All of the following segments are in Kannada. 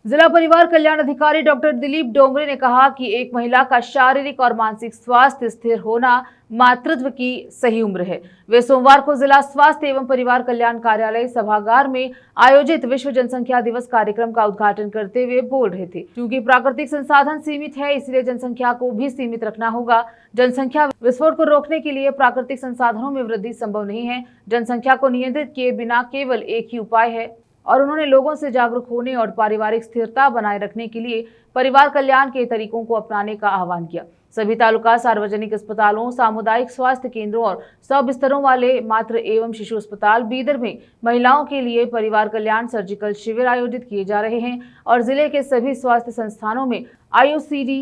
जिला परिवार कल्याण अधिकारी डॉक्टर दिलीप डोंगरे ने कहा कि एक महिला का शारीरिक और मानसिक स्वास्थ्य स्थिर होना मातृत्व की सही उम्र है। वे सोमवार को जिला स्वास्थ्य एवं परिवार कल्याण कार्यालय सभागार में आयोजित विश्व जनसंख्या दिवस कार्यक्रम का उद्घाटन करते हुए बोल रहे थे। क्योंकि प्राकृतिक संसाधन सीमित है, इसलिए जनसंख्या को भी सीमित रखना होगा। जनसंख्या विस्फोट को रोकने के लिए प्राकृतिक संसाधनों में वृद्धि संभव नहीं है। जनसंख्या को नियंत्रित किए बिना केवल एक ही उपाय है और उन्होंने लोगों से जागरूक होने और पारिवारिक स्थिरता बनाए रखने के लिए परिवार कल्याण के तरीकों को अपनाने का आह्वान किया। सभी तालुका सार्वजनिक अस्पतालों, सामुदायिक स्वास्थ्य केंद्रों और 100 बिस्तरों वाले मातृ एवं शिशु अस्पताल बीदर में महिलाओं के लिए परिवार कल्याण सर्जिकल शिविर आयोजित किए जा रहे हैं और जिले के सभी स्वास्थ्य संस्थानों में IUCD,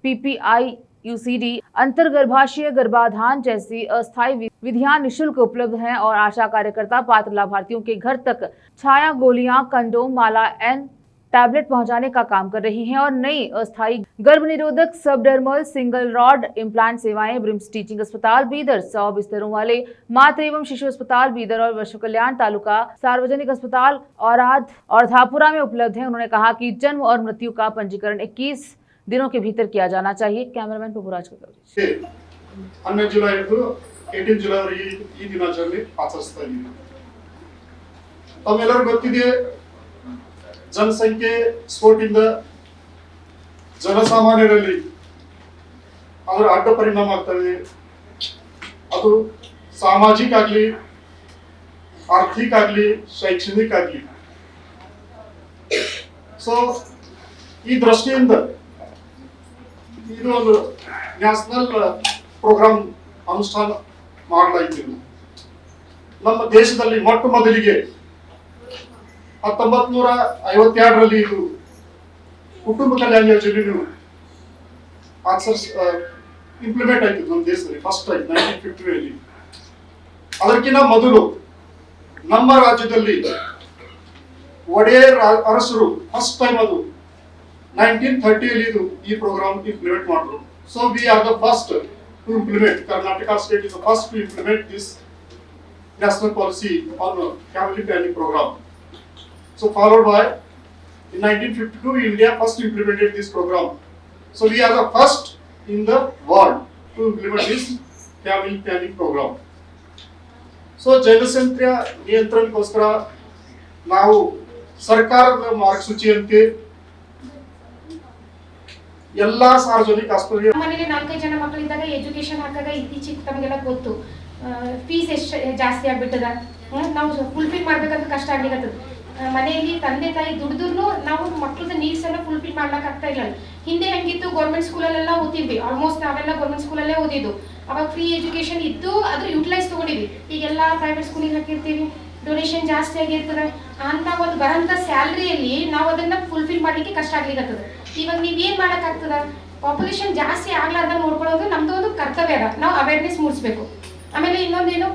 PPI, UCD, अंतर्गर्भाशय गर्भाधान जैसी अस्थायी विधियां निःशुल्क उपलब्ध हैं और आशा कार्यकर्ता पात्र लाभार्थियों के घर तक छाया गोलियां, कंडोम, माला एन टैबलेट पहुंचाने का काम कर रही हैं और नई अस्थायी गर्भ निरोधक सबडर्मल सिंगल रॉड इम्प्लांट सेवाएं ब्रिम्स टीचिंग अस्पताल बीदर, 100 बिस्तरों वाले मातृ एवं शिशु अस्पताल बीदर और विश्व कल्याण तालुका सार्वजनिक अस्पताल औराद और धापुरा में उपलब्ध है। उन्होंने कहा कि जन्म और मृत्यु का पंजीकरण 21 दिनों के भीतर किया जाना चाहिए। कैमरामैन प्रभुराज का कवरेज। 12 जुलाई 18 जुलाई ಈ ದಿನಾಚರಣೆ ಆಚರಿಸ್ತಾ ಇದ್ದೀವಿ। ತಮ್ಮೆಲ್ಲರಿಗೂ ಗೊತ್ತಿದೆ, ಜನಸಂಖ್ಯೆ ಸ್ಫೋಟದಿಂದ ಜನಸಾಮಾನ್ಯರಲ್ಲಿ ಅದರ ಅಡ್ಡ ಪರಿಣಾಮ ಆಗ್ತದೆ। ಅದು ಸಾಮಾಜಿಕ ಆಗಲಿ, ಆರ್ಥಿಕ ಆಗಲಿ, ಶೈಕ್ಷಣಿಕ ಆಗಲಿ। ಸೊ ಈ ದೃಷ್ಟಿಯಿಂದ ಇದು ಒಂದು ನ್ಯಾಷನಲ್ ಪ್ರೋಗ್ರಾಮ್ ಅನುಷ್ಠಾನ ಮಾಡಲಾಯಿತು। ನಮ್ಮ ದೇಶದಲ್ಲಿ ಮೊಟ್ಟ ಮೊದಲಿಗೆ 1952ರಲ್ಲಿ ಇದು ಕುಟುಂಬ ಕಲ್ಯಾಣ ಯೋಜನೆಯು ಇಂಪ್ಲಿಮೆಂಟ್ ಆಯಿತು ನಮ್ಮ ದೇಶದಲ್ಲಿ ಫಸ್ಟ್ ಟೈಮ್ 1950ರಲ್ಲಿ। ಅದಕ್ಕಿಂತ ಮೊದಲು ನಮ್ಮ ರಾಜ್ಯದಲ್ಲಿ ಒಡೆಯರ್ ಅರಸರು ಫಸ್ಟ್ ಟೈಮ್ ಅದು 1930ರಲ್ಲಿ ಇದು ಈ ಪ್ರೋಗ್ರಾಮ್ ಇಂಪ್ಲಿಮೆಂಟ್ ಮಾಡಿದ್ರು। So we are the first to implement, Karnataka state is the first to implement this national policy on family planning program. So followed by in 1952 India first implemented this program. So we are the first in the world to implement this family planning program. So ಜನಸಂಖ್ಯಾ ನಿಯಂತ್ರಣಕ್ಕೋಸ್ಕರ ನಾವು ಸರ್ಕಾರದ ಮಾರ್ಗಸೂಚಿಯಂತೆ ಎಲ್ಲಾ ಸಾರ್ವಜನಿಕ ಆಸ್ಪತ್ರೆ ಮನೆಯಲ್ಲಿ 4-5 ಜನ ಮಕ್ಕಳಿದ್ದಾಗ ಎಜುಕೇಶನ್ ಹಾಕಾಗ ಇತ್ತೀಚೆಗೆ ತಮಗೆಲ್ಲ ಗೊತ್ತು ಫೀಸ್ ಎಷ್ಟು ಜಾಸ್ತಿ ಆಗ್ಬಿಟ್ಟದ, ನಾವು ಫುಲ್ಫಿಲ್ ಮಾಡ್ಬೇಕಂತ ಕಷ್ಟ ಆಗ್ಲಿಕ್ಕತ್ತದ। ಮನೆಯಲ್ಲಿ ತಂದೆ ತಾಯಿ ದುಡಿದ್ರು ನಾವು ಮಕ್ಕಳದ ನೀಡ್ಸ್ ಎಲ್ಲ ಫುಲ್ಫಿಲ್ ಮಾಡ್ಲಿಕ್ಕೆ ಆಗ್ತಾ ಇಲ್ಲ। ಹಿಂದೆ ಹೆಂಗಿತ್ತು, ಗೌರ್ಮೆಂಟ್ ಸ್ಕೂಲಲ್ಲೆಲ್ಲ ಓದಿದ್ವಿ, ಆಲ್ಮೋಸ್ಟ್ ನಾವೆಲ್ಲ ಗೌರ್ಮೆಂಟ್ ಸ್ಕೂಲಲ್ಲೇ ಓದಿದ್ದು, ಅವಾಗ ಫ್ರೀ ಎಜುಕೇಶನ್ ಇತ್ತು, ಅದ್ರ ಯೂಟಿಲೈಸ್ ತಗೊಂಡಿವಿ। ಈಗೆಲ್ಲ ಪ್ರೈವೇಟ್ ಸ್ಕೂಲಿಗೆ ಹಾಕಿರ್ತೀವಿ, ಡೊನೇಷನ್ ಜಾಸ್ತಿ ಆಗಿರ್ತದೆ, ಅಂತ ಒಂದು ಬರಂತ ಸ್ಯಾಲ್ರಿಯಲ್ಲಿ ನಾವು ಅದನ್ನ ಫುಲ್ಫಿಲ್ ಮಾಡ್ಲಿಕ್ಕೆ ಕಷ್ಟ ಆಗ್ಲಿಕ್ಕತ್ತದ। ಇವಾಗ ನೀವೇನ್ ಮಾಡಕ್ಕಾಗ್ತದ, ಪಾಪ್ಯುಲೇಷನ್ ಜಾಸ್ತಿ ಆಗ್ಲಾರ್ದಂಗೆ ನೋಡ್ಕೊಳ್ಳೋದು ನಮ್ದು ಒಂದು ಕರ್ತವ್ಯ ಅದ, ನಾವು ಅವೇರ್ನೆಸ್ ಮೂಡಿಸ್ಬೇಕು। ಆಮೇಲೆ ಇನ್ನೊಂದೇನು,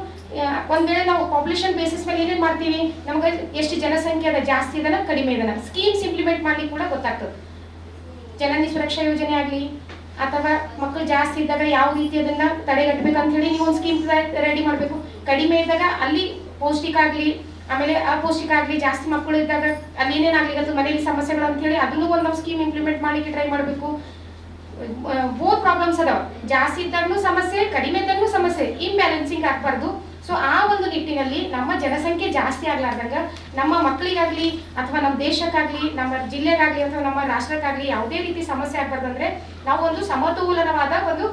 ಒಂದ್ ವೇಳೆ ನಾವು ಪಾಪ್ಯುಲೇಷನ್ ಬೇಸಿಸ್ ಮೇಲೆ ಏನೇನ್ ಮಾಡ್ತೀವಿ, ನಮ್ಗೆ ಎಷ್ಟು ಜನಸಂಖ್ಯೆ ಅದ, ಜಾಸ್ತಿ ಇದನ್ನ ಕಡಿಮೆ ಇದನ್ನ ಸ್ಕೀಮ್ಸ್ ಇಂಪ್ಲಿಮೆಂಟ್ ಮಾಡ್ಲಿಕ್ಕೆ ಕೂಡ ಗೊತ್ತಾಗ್ತದೆ। ಜನನಿ ಸುರಕ್ಷಾ ಯೋಜನೆ ಆಗ್ಲಿ ಅಥವಾ ಮಕ್ಕಳು ಜಾಸ್ತಿ ಇದ್ದಾಗ ಯಾವ ರೀತಿ ಅದನ್ನ ತಡೆಗಟ್ಟಬೇಕಂತ ಹೇಳಿ ನೀವು ಒಂದು ಸ್ಕೀಮ್ ರೆಡಿ ಮಾಡ್ಬೇಕು। ಕಡಿಮೆ ಇದ್ದಾಗ ಅಲ್ಲಿ ಪೌಷ್ಟಿಕ ಆಗ್ಲಿ, ಆಮೇಲೆ ಅಪೌಷ್ಟಿಕ ಆಗ್ಲಿ, ಜಾಸ್ತಿ ಮಕ್ಕಳು ಇದ್ದಾಗ ಅಲ್ಲಿ ಏನೇನಾಗ್ಲಿಕ್ಕೆ ಮನೆಯಲ್ಲಿ ಸಮಸ್ಯೆಗಳು ಅಂತ ಹೇಳಿ ಅದನ್ನು ಒಂದು ನಾವು ಸ್ಕೀಮ್ ಇಂಪ್ಲಿಮೆಂಟ್ ಮಾಡ್ಲಿಕ್ಕೆ ಟ್ರೈ ಮಾಡಬೇಕು। ಬೋತ್ ಪ್ರಾಬ್ಲಮ್ಸ್ ಅದಾವ, ಜಾಸ್ತಿ ಇದ್ದಾಗೂ ಸಮಸ್ಯೆ, ಕಡಿಮೆ ಇದ್ದಾಗೂ ಸಮಸ್ಯೆ, ಇಂಬ್ಯಾಲೆನ್ಸಿಂಗ್ ಆಗ್ಬಾರ್ದು। ಸೊ ಆ ಒಂದು ನಿಟ್ಟಿನಲ್ಲಿ ನಮ್ಮ ಜನಸಂಖ್ಯೆ ಜಾಸ್ತಿ ಆಗ್ಲಾರ್ದಂಗ ನಮ್ಮ ಮಕ್ಕಳಿಗಾಗ್ಲಿ ಅಥವಾ ನಮ್ಮ ದೇಶಕ್ಕಾಗ್ಲಿ, ನಮ್ಮ ಜಿಲ್ಲೆಗಾಗ್ಲಿ ಅಥವಾ ನಮ್ಮ ರಾಷ್ಟ್ರಕ್ಕಾಗ್ಲಿ ಯಾವುದೇ ರೀತಿ ಸಮಸ್ಯೆ ಆಗ್ಬಾರ್ದಂದ್ರೆ ನಾವು ಒಂದು ಸಮತೋಲನವಾದ ಒಂದು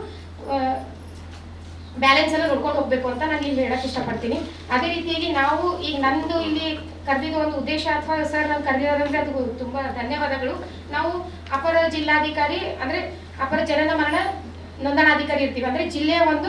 ಬ್ಯಾಲೆನ್ಸ್ ಎಲ್ಲ ನೋಡ್ಕೊಂಡು ಹೋಗ್ಬೇಕು ಅಂತ ನಾನು ಇಲ್ಲಿ ಹೇಳಕ್ ಇಷ್ಟಪಡ್ತೀನಿ। ಅದೇ ರೀತಿಯಾಗಿ ನಾವು ಈಗ ನಂದು ಇಲ್ಲಿ ಕರೆದಿದ್ದ ಒಂದು ಉದ್ದೇಶ ಅಥವಾ ಸರ್ ನಾನು ಕರೆದಿರೋದಂದ್ರೆ ಅದು ತುಂಬಾ ಧನ್ಯವಾದಗಳು। ನಾವು ಅಪರ ಜಿಲ್ಲಾಧಿಕಾರಿ ಅಂದ್ರೆ ಅಪರ ಜನನ ಮರಣ ನೋಂದಣಾಧಿಕಾರಿ ಇರ್ತೀವಿ, ಅಂದ್ರೆ ಜಿಲ್ಲೆಯ ಒಂದು